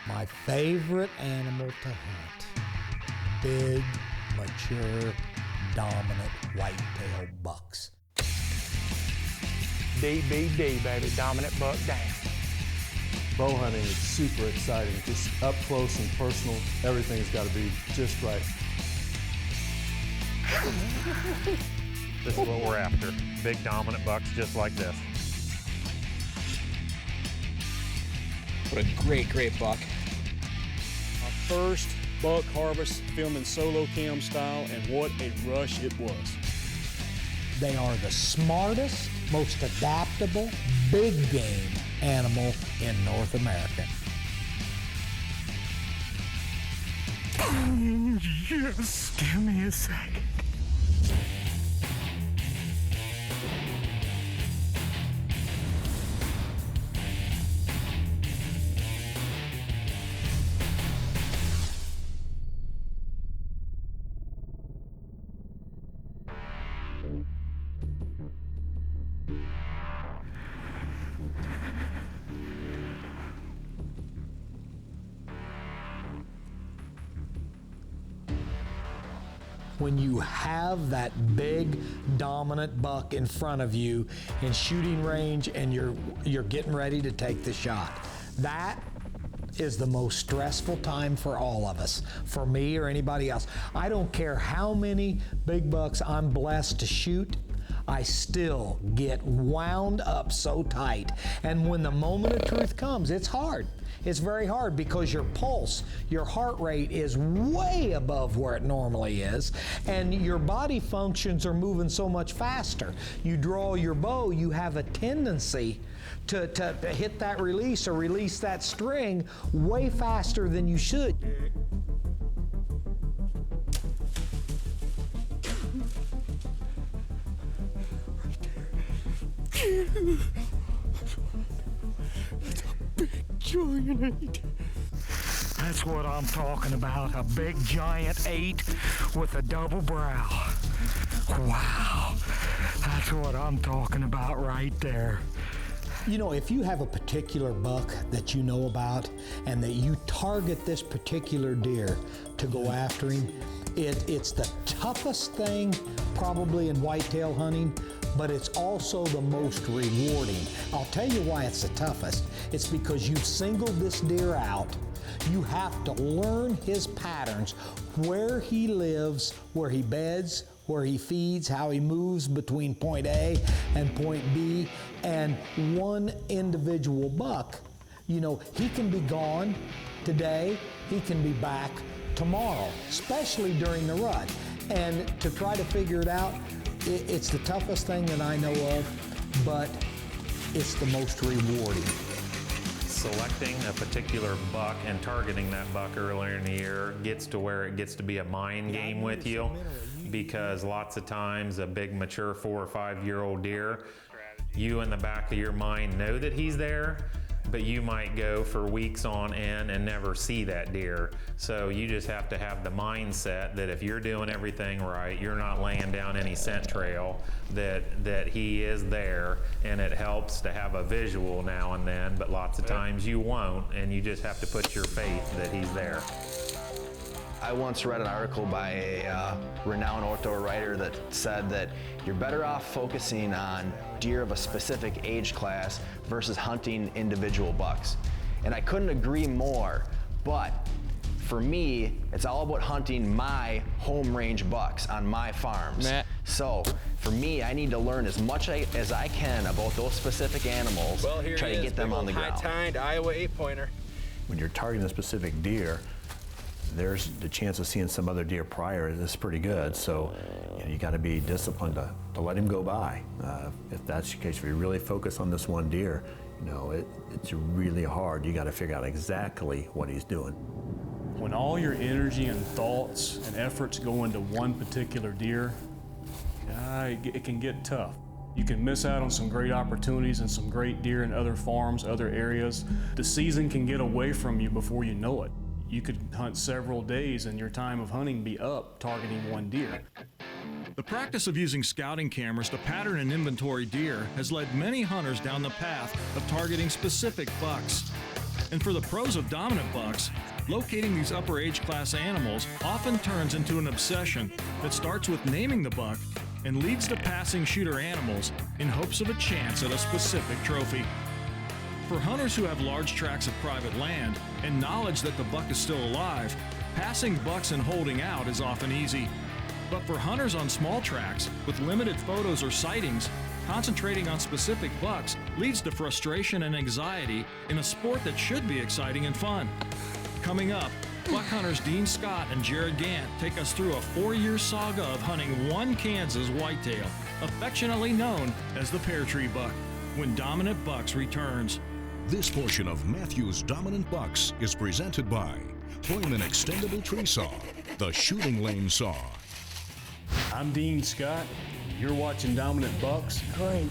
My favorite animal to hunt. Big, mature, dominant whitetail bucks. DBD, baby, dominant buck down. Bow hunting is super exciting, just up close and personal. Everything's got to be just right. This is what we're after. Big dominant bucks just like this. What a great, great buck. Our first buck harvest filming solo cam style, and what a rush it was. They are the smartest, most adaptable, big game animal in North America. Yes, give me a second. When you have that big dominant buck in front of you in shooting range and you're getting ready to take the shot, that is the most stressful time for all of us, for me or anybody else. I don't care how many big bucks I'm blessed to shoot, I still get wound up so tight. And when the moment of truth comes, it's hard. It's very hard because your pulse, your heart rate is way above where it normally is, and your body functions are moving so much faster. You draw your bow, you have a tendency to hit that release or release that string way faster than you should. Giant 8. That's what I'm talking about, a big giant 8 with a double brow. Wow, that's what I'm talking about right there. You know, if you have a particular buck that you know about and that you target this particular deer to go after him, it's the toughest thing probably in whitetail hunting, but it's also the most rewarding. I'll tell you why it's the toughest. It's because you've singled this deer out. You have to learn his patterns, where he lives, where he beds, where he feeds, how he moves between point A and point B. And one individual buck, you know, he can be gone today, he can be back tomorrow, especially during the rut. And to try to figure it out, it's the toughest thing that I know of, but it's the most rewarding. Selecting a particular buck and targeting that buck earlier in the year gets to where it gets to be a mind game with you, because lots of times a big mature 4 or 5 year old deer, you in the back of your mind know that he's there, but you might go for weeks on end and never see that deer. So you just have to have the mindset that if you're doing everything right, you're not laying down any scent trail, that he is there, and it helps to have a visual now and then, but lots of times you won't, and you just have to put your faith that he's there. I once read an article by a renowned outdoor writer that said that you're better off focusing on deer of a specific age class versus hunting individual bucks. And I couldn't agree more, but for me, it's all about hunting my home range bucks on my farms. Matt. So for me, I need to learn as much as I can about those specific animals, try to get them on the ground. High-tined Iowa 8-pointer. When you're targeting a specific deer, there's the chance of seeing some other deer prior is pretty good. So you got to be disciplined to let him go by. If that's the case, if you really focus on this one deer, you know, it's really hard. You got to figure out exactly what he's doing. When all your energy and thoughts and efforts go into one particular deer, it can get tough. You can miss out on some great opportunities and some great deer in other farms, other areas. The season can get away from you before you know it. You could hunt several days and your time of hunting be up targeting one deer. The practice of using scouting cameras to pattern and inventory deer has led many hunters down the path of targeting specific bucks. And for the pros of dominant bucks, locating these upper age class animals often turns into an obsession that starts with naming the buck and leads to passing shooter animals in hopes of a chance at a specific trophy. For hunters who have large tracts of private land and knowledge that the buck is still alive, passing bucks and holding out is often easy. But for hunters on small tracts with limited photos or sightings, concentrating on specific bucks leads to frustration and anxiety in a sport that should be exciting and fun. Coming up, buck hunters Dean Scott and Jared Gant take us through a 4-year saga of hunting one Kansas whitetail, affectionately known as the pear tree buck, when Dominant Bucks returns. This portion of Matthew's Dominant Bucks is presented by Hoyman Extendable Tree Saw, the shooting lane saw. I'm Dean Scott. You're watching Dominant Bucks. Great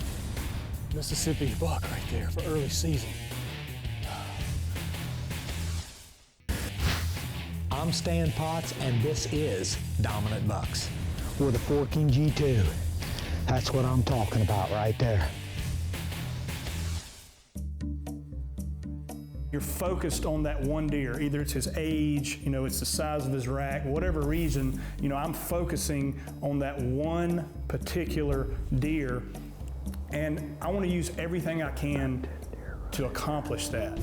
Mississippi buck right there for early season. I'm Stan Potts, and this is Dominant Bucks with a forking G2. That's what I'm talking about right there. You're focused on that one deer, either it's his age, it's the size of his rack, whatever reason, I'm focusing on that one particular deer, and I want to use everything I can to accomplish that.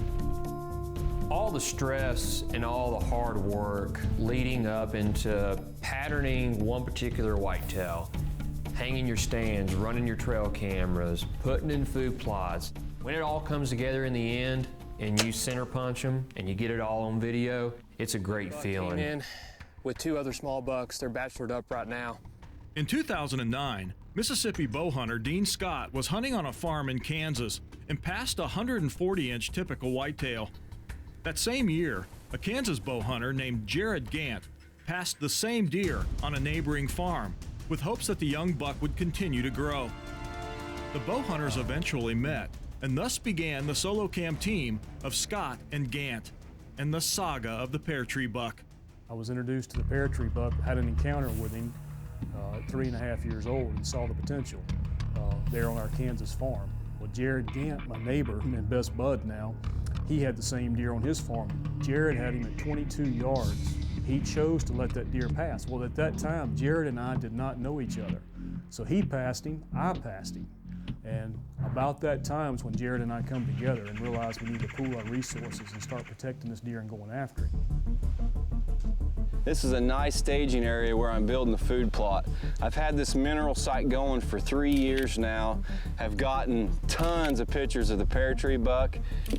All the stress and all the hard work leading up into patterning one particular whitetail, hanging your stands, running your trail cameras, putting in food plots, when it all comes together in the end, and you center punch them and you get it all on video, it's a great feeling. Came in with 2 other small bucks. They're bachelored up right now. In 2009, Mississippi bow hunter Dean Scott was hunting on a farm in Kansas and passed a 140-inch typical whitetail. That same year, a Kansas bow hunter named Jared Gant passed the same deer on a neighboring farm with hopes that the young buck would continue to grow. The bow hunters eventually met, and thus began the solo cam team of Scott and Gant, and the saga of the pear tree buck. I was introduced to the pear tree buck, had an encounter with him at 3.5 years old, and saw the potential there on our Kansas farm. Well, Jared Gant, my neighbor and best bud now, he had the same deer on his farm. Jared had him at 22 yards. He chose to let that deer pass. Well, at that time, Jared and I did not know each other. So he passed him, I passed him. And about that time is when Jared and I come together and realize we need to pool our resources and start protecting this deer and going after him. This is a nice staging area where I'm building the food plot. I've had this mineral site going for 3 years now, have gotten tons of pictures of the pear tree buck.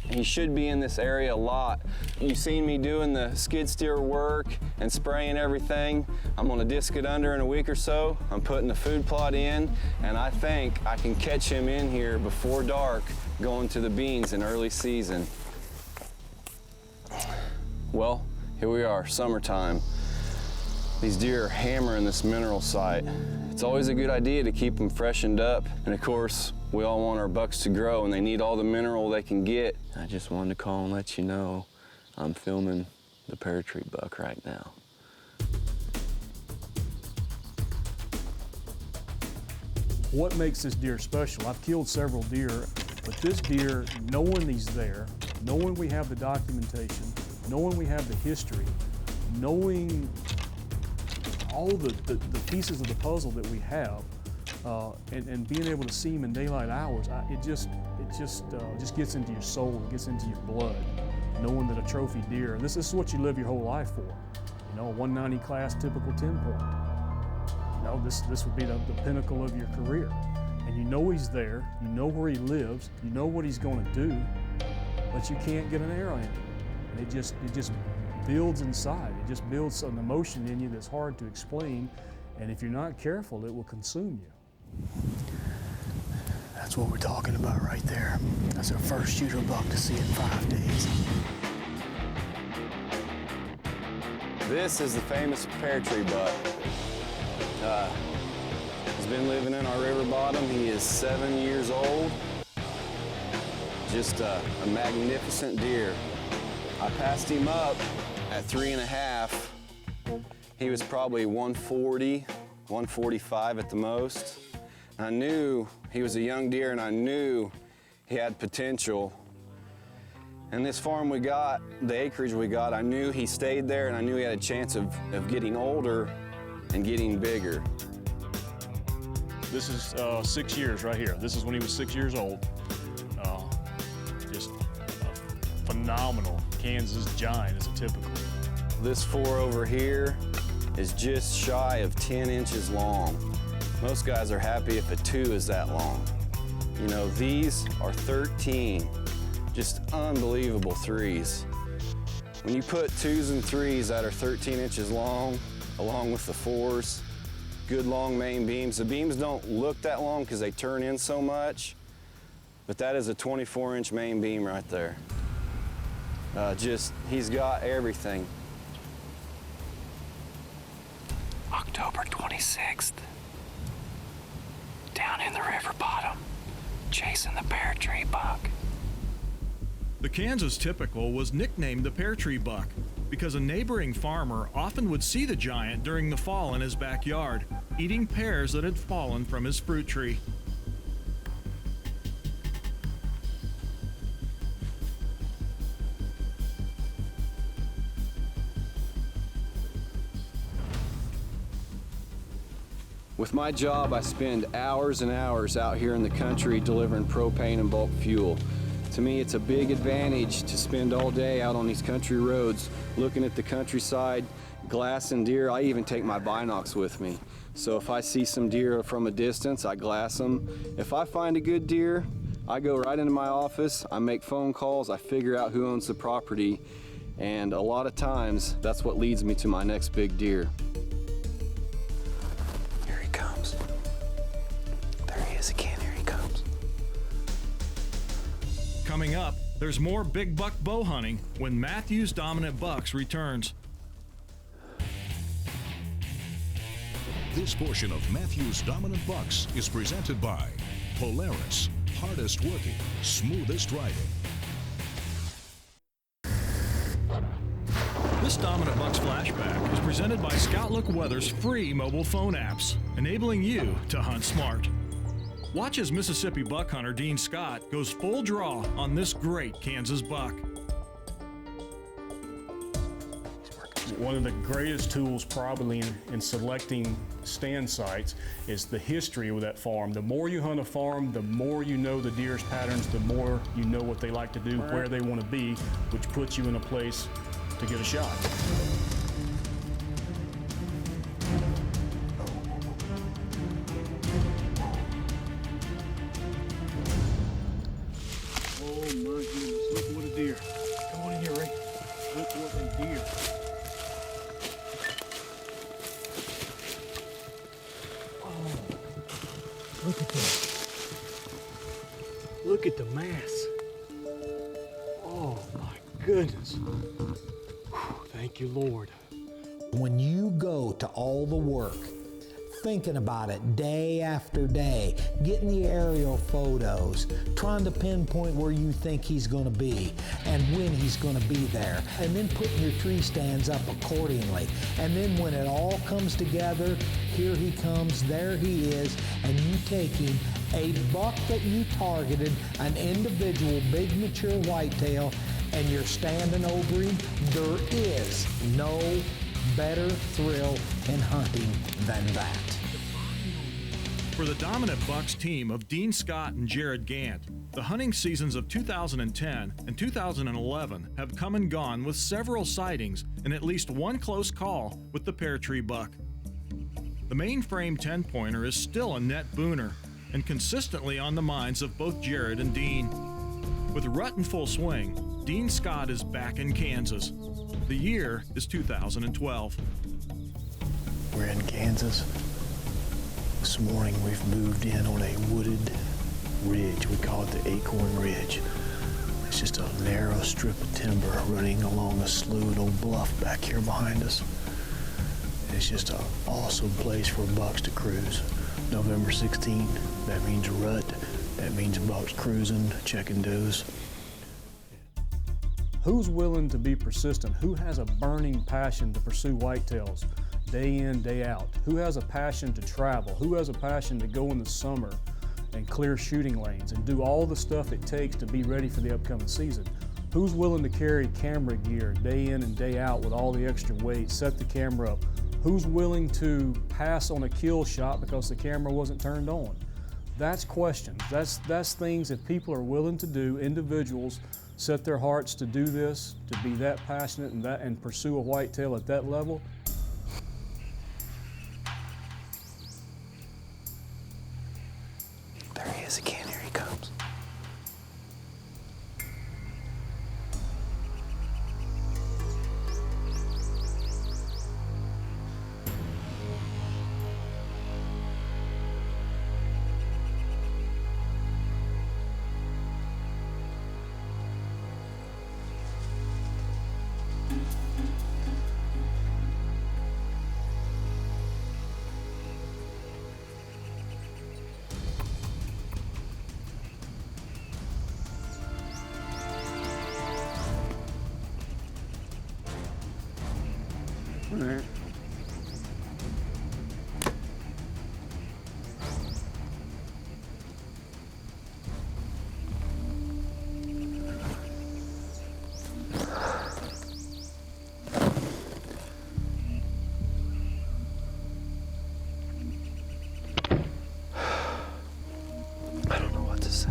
He should be in this area a lot. You've seen me doing the skid steer work and spraying everything. I'm gonna disc it under in a week or so. I'm putting the food plot in, and I think I can catch him in here before dark going to the beans in early season. Well, here we are, summertime. These deer are hammering this mineral site. It's always a good idea to keep them freshened up. And of course, we all want our bucks to grow and they need all the mineral they can get. I just wanted to call and let you know I'm filming the pear tree buck right now. What makes this deer special? I've killed several deer, but this deer, knowing he's there, knowing we have the documentation, knowing we have the history, knowing all the pieces of the puzzle that we have, and being able to see him in daylight hours, it just gets into your soul, it gets into your blood, knowing that a trophy deer, and this is what you live your whole life for. A 190 class typical 10-point. This would be the pinnacle of your career. And you know he's there, you know where he lives, you know what he's going to do, but you can't get an arrow in him. And it just builds inside. It just builds an emotion in you that's hard to explain, and if you're not careful, it will consume you. That's what we're talking about right there. That's our first shooter buck to see in 5 days. This is the famous pear tree buck. He's been living in our river bottom. He is 7 years old. Just a magnificent deer. I passed him up at 3.5. He was probably 140, 145 at the most. I knew he was a young deer and I knew he had potential. And this farm we got, the acreage we got, I knew he stayed there and I knew he had a chance of getting older and getting bigger. This is 6 years right here. This is when he was 6 years old. Just a phenomenal Kansas giant is a typical. This 4 over here is just shy of 10 inches long. Most guys are happy if a 2 is that long. You know, these are 13, just unbelievable 3s. When you put 2s and 3s that are 13 inches long, along with the 4s, good long main beams. The beams don't look that long because they turn in so much, but that is a 24-inch main beam right there. He's got everything. October 26th, down in the river bottom, chasing the pear tree buck. The Kansas typical was nicknamed the pear tree buck because a neighboring farmer often would see the giant during the fall in his backyard, eating pears that had fallen from his fruit tree. With my job, I spend hours and hours out here in the country delivering propane and bulk fuel. To me, it's a big advantage to spend all day out on these country roads looking at the countryside, glassing deer. I even take my binocs with me. So if I see some deer from a distance, I glass them. If I find a good deer, I go right into my office, I make phone calls, I figure out who owns the property, and a lot of times, that's what leads me to my next big deer. Here he comes. There he is again, here he comes. Coming up, there's more big buck bow hunting when Matthews Dominant Bucks returns. This portion of Matthews Dominant Bucks is presented by Polaris, hardest working, smoothest riding. This Dominant Bucks flashback is presented by Scout Look Weather's free mobile phone apps, enabling you to hunt smart. Watch as Mississippi buck hunter Dean Scott goes full draw on this great Kansas buck. One of the greatest tools probably in selecting stand sites is the history of that farm. The more you hunt a farm, the more you know the deer's patterns, the more you know what they like to do, where they want to be, which puts you in a place to get a shot. Oh my goodness, look what a deer. Come on in here, Ray. Look what a deer. Oh, look at that. Look at the mass. Oh my goodness. Whew, thank you, Lord. When you go to all the work, thinking about it day after day, getting the aerial photos, trying to pinpoint where you think he's going to be and when he's going to be there, and then putting your tree stands up accordingly. And then when it all comes together, here he comes, there he is, and you taking a buck that you targeted, an individual big mature whitetail, and you're standing over him. There is no better thrill in hunting than that. For the Dominant Bucks team of Dean Scott and Jared Gant, the hunting seasons of 2010 and 2011 have come and gone with several sightings and at least one close call with the pear tree buck. The mainframe 10-pointer is still a net booner and consistently on the minds of both Jared and Dean. With rut in full swing, Dean Scott is back in Kansas. The year is 2012. We're in Kansas. This morning we've moved in on a wooded ridge. We call it the Acorn Ridge. It's just a narrow strip of timber running along a slough, old bluff back here behind us. It's just an awesome place for bucks to cruise. November 16th, that means rut. That means bucks cruising, checking does. Who's willing to be persistent? Who has a burning passion to pursue whitetails day in, day out? Who has a passion to travel? Who has a passion to go in the summer and clear shooting lanes and do all the stuff it takes to be ready for the upcoming season? Who's willing to carry camera gear day in and day out with all the extra weight, set the camera up? Who's willing to pass on a kill shot because the camera wasn't turned on? That's questions. That's things that people are willing to do. Individuals set their hearts to do this, to be that passionate and pursue a whitetail at that level. There he is again. Here he comes. Right. I don't know what to say.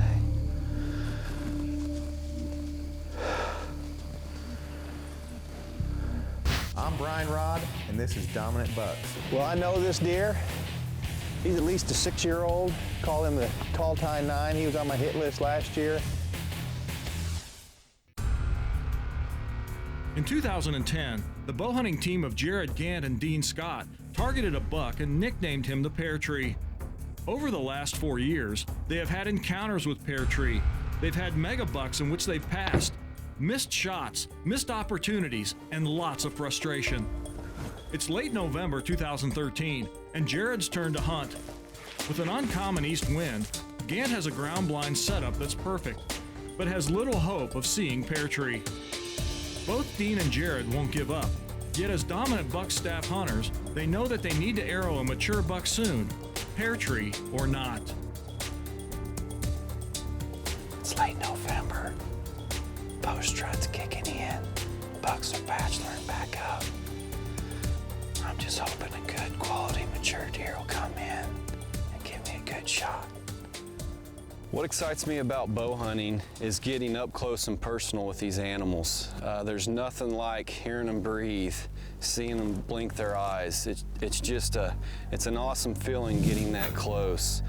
I'm Brian Rod, and this is Dominant Bucks. Well, I know this deer. He's at least a 6-year-old. Call him the Tall Tie 9. He was on my hit list last year. In 2010, the bow hunting team of Jared Gant and Dean Scott targeted a buck and nicknamed him the Pear Tree. Over the last 4 years, they have had encounters with Pear Tree. They've had mega bucks in which they've passed, missed shots, missed opportunities, and lots of frustration. It's late November 2013, and Jared's turn to hunt. With an uncommon east wind, Gant has a ground blind setup that's perfect, but has little hope of seeing Pear Tree. Both Dean and Jared won't give up, yet as dominant buck staff hunters, they know that they need to arrow a mature buck soon, Pear Tree or not. It's late November. Bow strut's kicking in. Bucks are bacheloring back up. I'm just hoping a good quality mature deer will come in and give me a good shot. What excites me about bow hunting is getting up close and personal with these animals. There's nothing like hearing them breathe, seeing them blink their eyes. It's an awesome feeling getting that close.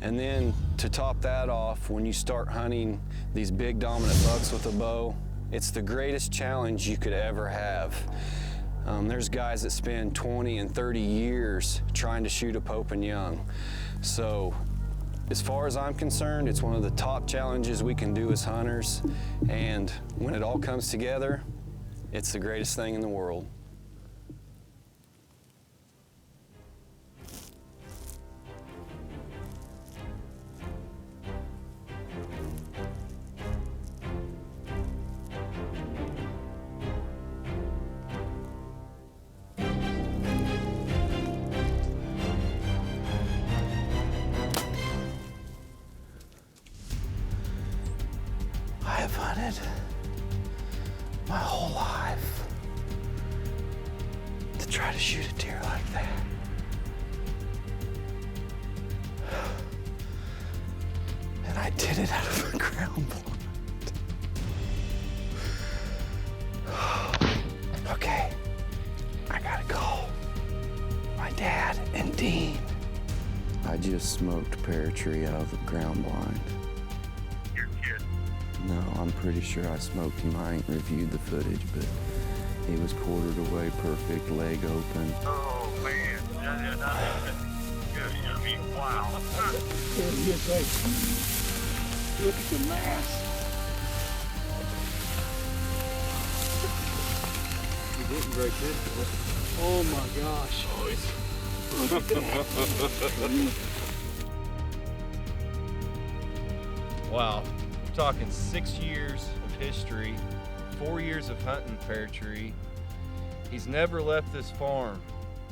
And then to top that off, when you start hunting these big dominant bucks with a bow, it's the greatest challenge you could ever have. There's guys that spend 20 and 30 years trying to shoot a Pope and Young. So as far as I'm concerned, it's one of the top challenges we can do as hunters. And when it all comes together, it's the greatest thing in the world. I have hunted my whole life to try to shoot a deer like that. And I did it out of a ground blind. Okay, I gotta call my dad and Dean. I just smoked Pear Tree out of the ground blind. No, I'm pretty sure I smoked him. I ain't reviewed the footage, but he was quartered away perfect, leg open. Oh, man. I mean, wow. Look at the mass. He didn't break this. Oh my gosh. Look at that. Wow. We're talking 6 years of history, 4 years of hunting Pear Tree. He's never left this farm.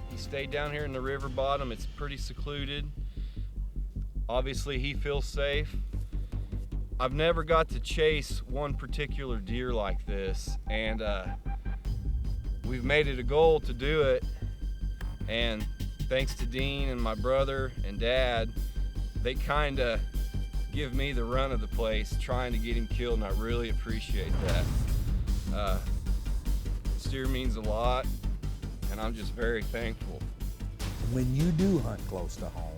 He stayed down here in the river bottom. It's pretty secluded. Obviously he feels safe. I've never got to chase one particular deer like this, and we've made it a goal to do it. And thanks to Dean and my brother and Dad, they kind of give me the run of the place trying to get him killed, and I really appreciate that. Steer means a lot, and I'm just very thankful. When you do hunt close to home,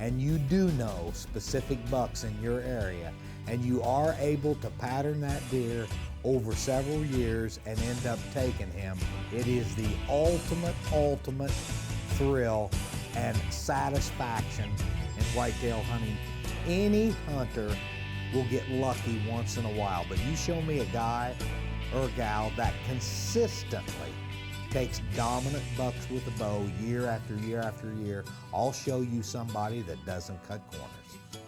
and you do know specific bucks in your area, and you are able to pattern that deer over several years and end up taking him, it is the ultimate thrill and satisfaction in whitetail hunting. Any hunter will get lucky once in a while, but you show me a guy or a gal that consistently takes dominant bucks with a bow year after year after year, I'll show you somebody that doesn't cut corners.